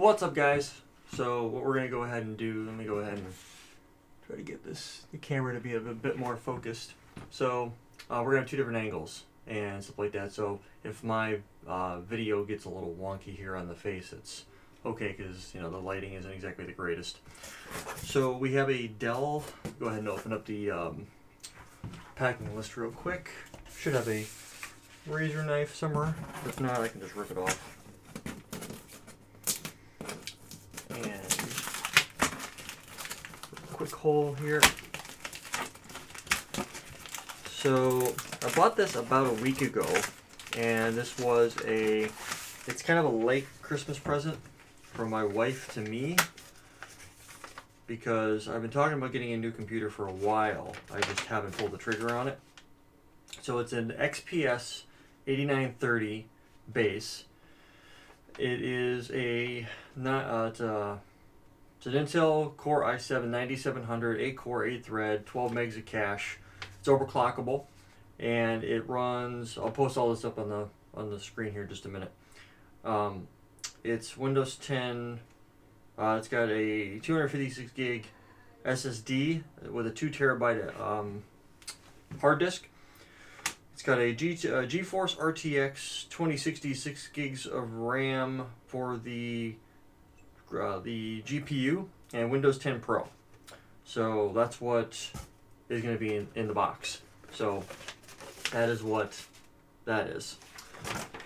What's up, guys? So what we're gonna go ahead and do, let me go ahead and try to get the camera to be a bit more focused. So we're gonna have two different angles and stuff like that. So if my video gets a little wonky here on the face, it's okay, because the lighting isn't exactly the greatest. So we have a Dell. Go ahead and open up the packing list real quick. Should have a razor knife somewhere. If not, I can just rip it off. And quick hole here. So I bought this about a week ago, and this was it's kind of a late Christmas present from my wife to me, because I've been talking about getting a new computer for a while. I just haven't pulled the trigger on it. So it's an XPS 8930 base. It is it's an Intel Core i7 9700, 8 core, 8 thread, 12 megs of cache. It's overclockable, and it runs. I'll post all this up on the screen here in just a minute. It's Windows 10. It's got a 256 gig SSD with a 2 terabyte hard disk. It's got a GeForce RTX 2060 6 gigs of RAM for the GPU, and Windows 10 Pro. So that's what is going to be in the box. So that is what that is.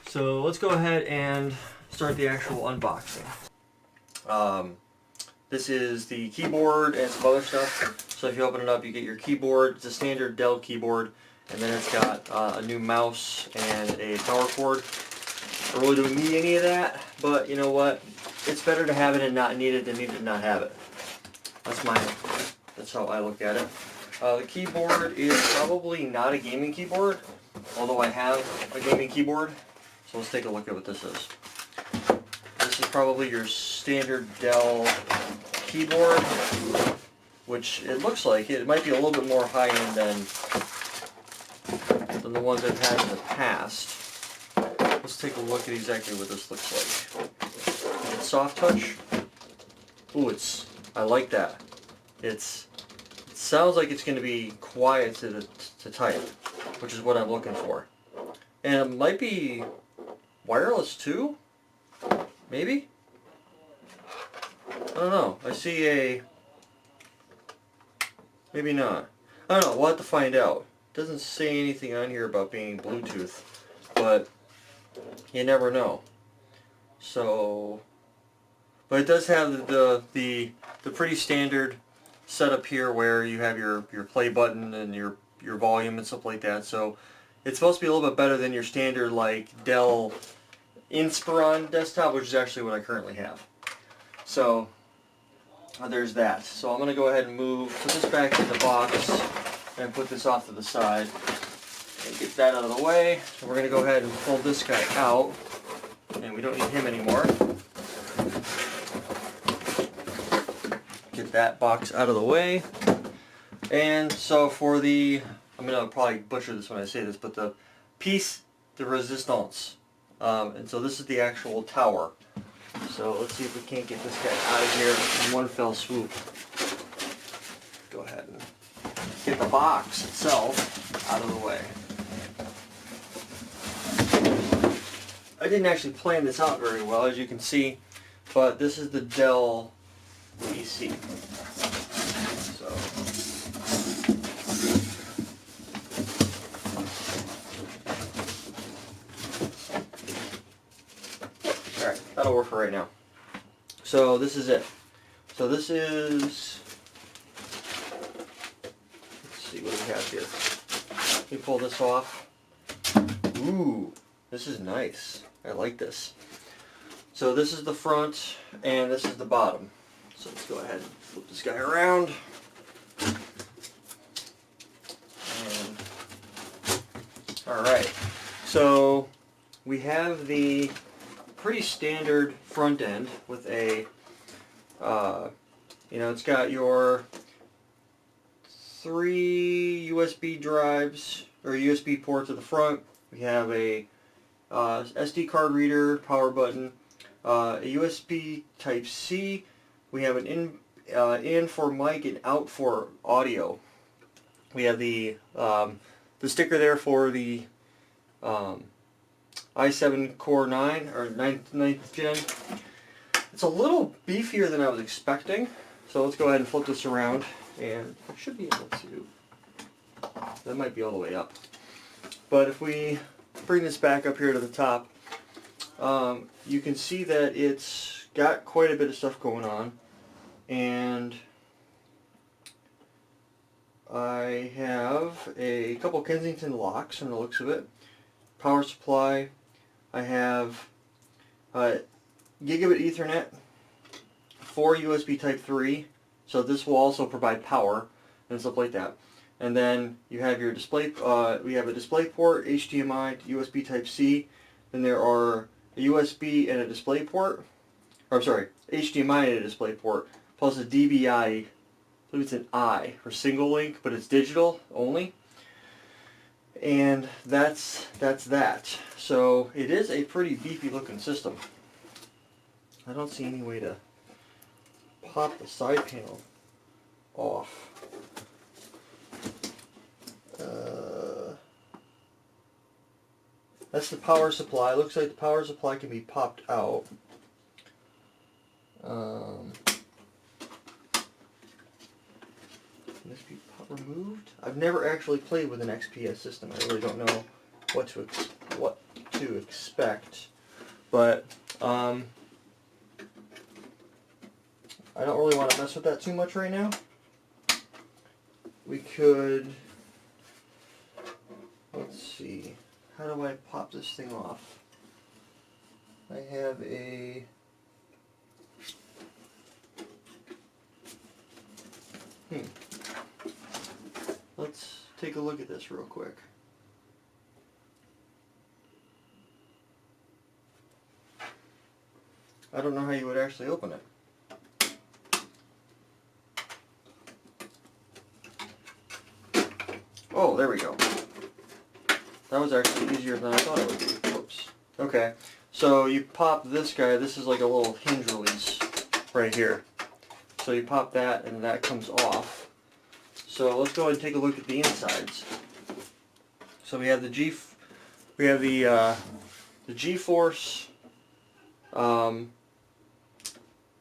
So let's go ahead and start the actual unboxing. This is the keyboard and some other stuff. So if you open it up, you get your keyboard. It's a standard Dell keyboard, and then it's got a new mouse and a power cord. I really don't need any of that, but you know what? It's better to have it and not need it than need it and not have it. That's how I look at it. The keyboard is probably not a gaming keyboard, although I have a gaming keyboard. So let's take a look at what this is. This is probably your standard Dell keyboard, which it looks like it might be a little bit more high-end than the ones I've had in the past. Let's take a look at exactly what this looks like. It's soft touch. Ooh, I like that. It sounds like it's going to be quiet to type, which is what I'm looking for. And it might be wireless too? Maybe? I don't know. I see maybe not. I don't know. We'll have to find out. It doesn't say anything on here about being Bluetooth, but you never know. So, but it does have the pretty standard setup here, where you have your play button and your volume and stuff like that. So it's supposed to be a little bit better than your standard like Dell Inspiron desktop, which is actually what I currently have. So there's that. So I'm going to go ahead and put this back in the box and put this off to the side and get that out of the way. So we're going to go ahead and pull this guy out, and we don't need him anymore. Get that box out of the way. And so for I'm going to probably butcher this when I say this, but the piece de resistance. And so this is the actual tower. So let's see if we can't get this guy out of here in one fell swoop. Go ahead and get the box itself out of the way. I didn't actually plan this out very well, as you can see, but this is the Dell PC. So alright, that'll work for right now. So this is it. So this is, let's see what we have here. Let me pull this off. Ooh, this is nice. I like this. So this is the front, and this is the bottom. So let's go ahead and flip this guy around. Alright, so we have the pretty standard front end with a, it's got your 3 USB drives, or USB ports at the front. We have a SD card reader, power button, a USB Type C. We have an in for mic and out for audio. We have the sticker there for the i7 Core 9 or 9th Gen. It's a little beefier than I was expecting, so let's go ahead and flip this around, and I should be able to. That might be all the way up. But if we bring this back up here to the top, you can see that it's got quite a bit of stuff going on, and I have a couple Kensington locks from the looks of it. Power supply. I have Gigabit Ethernet, 4 USB Type 3, so this will also provide power and stuff like that. And then you have your display, we have a display port, HDMI, USB Type C, then there are a USB and a display port, or I'm sorry, HDMI and a display port, plus a DVI, I believe it's an I, for single link, but it's digital only. And that's that. So it is a pretty beefy looking system. I don't see any way to pop the side panel off. That's the power supply. Looks like the power supply can be popped out. Can this be removed? I've never actually played with an XPS system. I really don't know what to expect. But I don't really want to mess with that too much right now. We could, let's see, how do I pop this thing off? I have a let's take a look at this real quick. I don't know how you would actually open it. Oh, there we go. That was actually easier than I thought it would be. Whoops. Okay, so you pop this guy. This is like a little hinge release right here. So you pop that and that comes off. So let's go ahead and take a look at the insides. So we have the GeForce,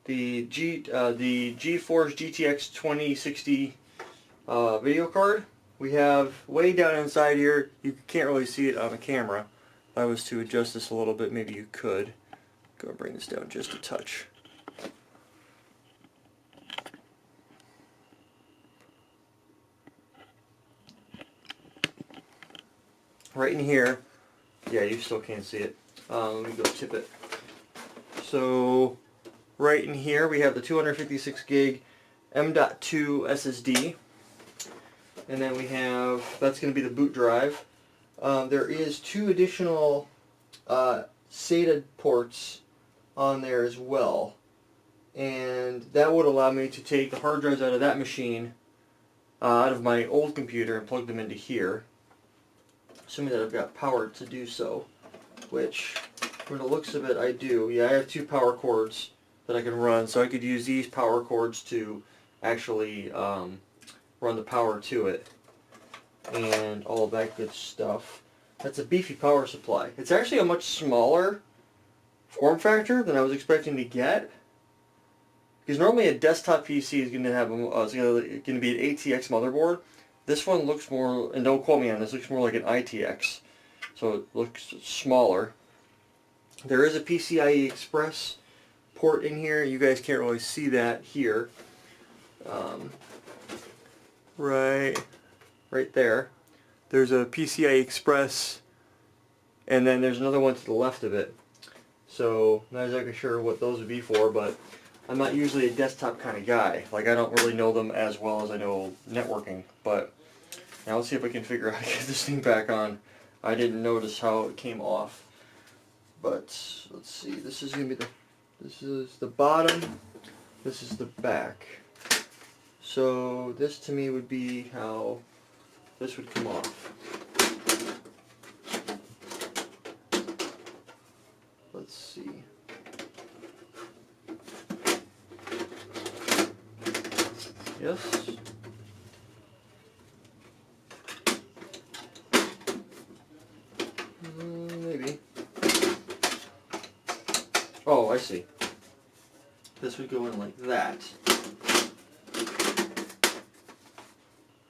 the GeForce GTX 2060 video card. We have way down inside here. You can't really see it on the camera. If I was to adjust this a little bit, maybe you could. Go and bring this down just a touch. Right in here, yeah, you still can't see it. Let me go tip it. So, right in here we have the 256 gig M.2 SSD, and then we have, that's going to be the boot drive. There is 2 additional SATA ports on there as well, and that would allow me to take the hard drives out of that machine, out of my old computer, and plug them into here. Assuming that I've got power to do so, which, from the looks of it, I do. Yeah, I have 2 power cords that I can run, so I could use these power cords to actually run the power to it, and all of that good stuff. That's a beefy power supply. It's actually a much smaller form factor than I was expecting to get, because normally a desktop PC is going to have it's going to be an ATX motherboard. This one looks more, and don't quote me on this, looks more like an ITX, so it looks smaller. There is a PCIe Express port in here. You guys can't really see that here. Right there. There's a PCIe Express, and then there's another one to the left of it. So I'm not exactly sure what those would be for, but I'm not usually a desktop kind of guy. Like, I don't really know them as well as I know networking. But now let's see if I can figure out how to get this thing back on. I didn't notice how it came off. But let's see. This is the bottom. This is the back. So this to me would be how this would come off. Let's see. Yes. Maybe. Oh, I see. This would go in like that.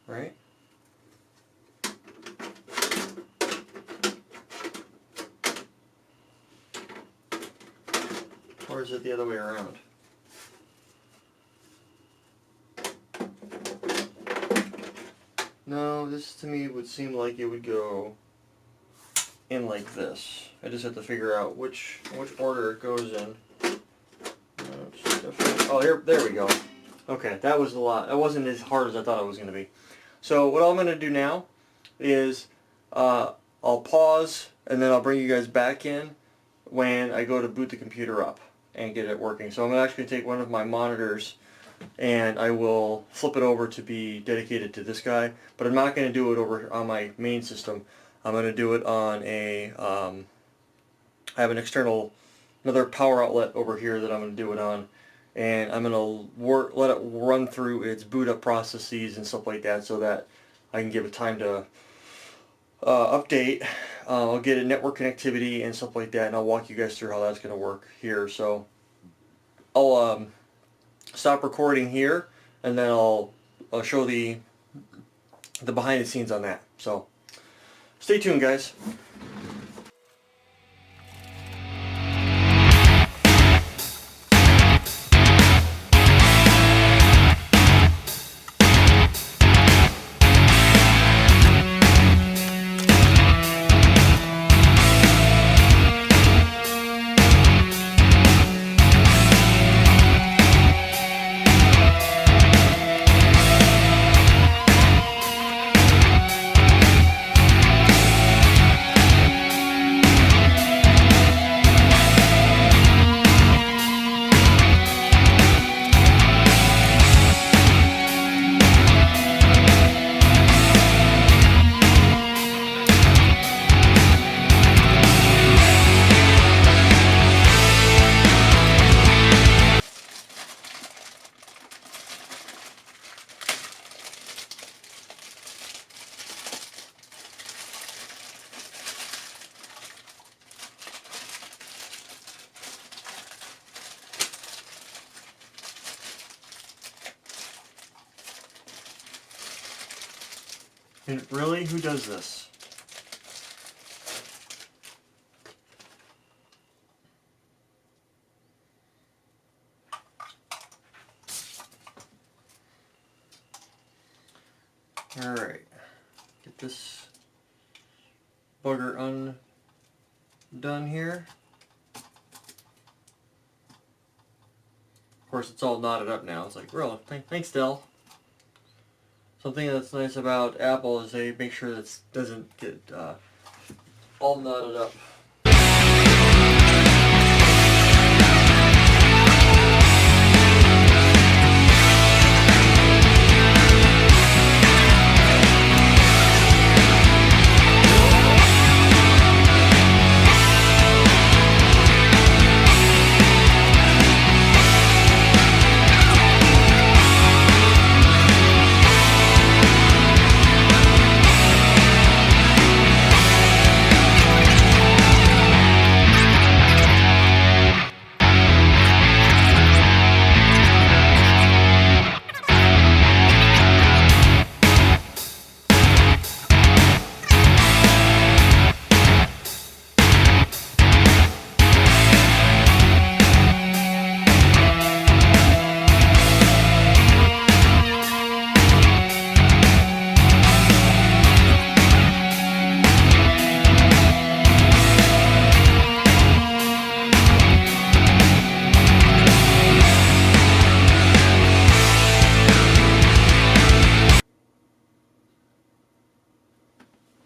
Right? Or is it the other way around? No, this to me would seem like it would go in like this. I just have to figure out which order it goes in. Oh, there we go. Okay, that was a lot. That wasn't as hard as I thought it was going to be. So what I'm going to do now is I'll pause and then I'll bring you guys back in when I go to boot the computer up and get it working. So I'm actually going to take one of my monitors and I will flip it over to be dedicated to this guy, but I'm not going to do it over on my main system. I'm going to do it on a, I have an another power outlet over here that I'm going to do it on, and I'm going to let it run through its boot up processes and stuff like that so that I can give it time to update. I'll get a network connectivity and stuff like that, and I'll walk you guys through how that's going to work here. So I'll stop recording here, and then I'll show the behind the scenes on that. So stay tuned, guys. And really, who does this? Alright, get this bugger undone here. Of course, it's all knotted up now. It's like, really, thanks, Dell. Something that's nice about Apple is they make sure that it doesn't get all knotted up.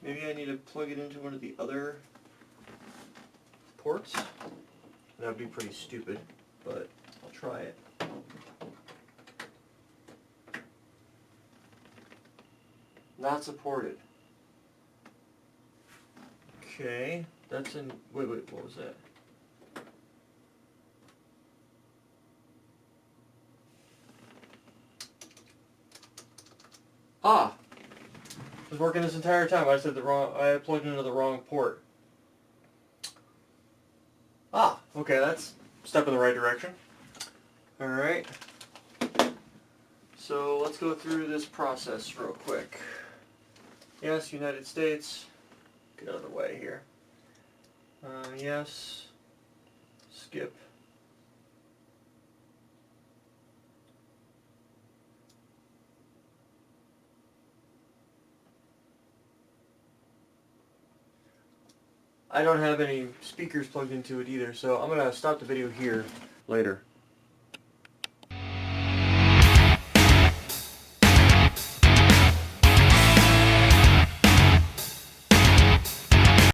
Maybe I need to plug it into one of the other ports. That would be pretty stupid, but I'll try it. Not supported. Okay, that's in, wait, what was that? Ah! It was working this entire time. I plugged into the wrong port. Ah, okay, that's a step in the right direction. Alright. So let's go through this process real quick. Yes, United States. Get out of the way here. Yes. Skip. I don't have any speakers plugged into it either, so I'm going to stop the video here later.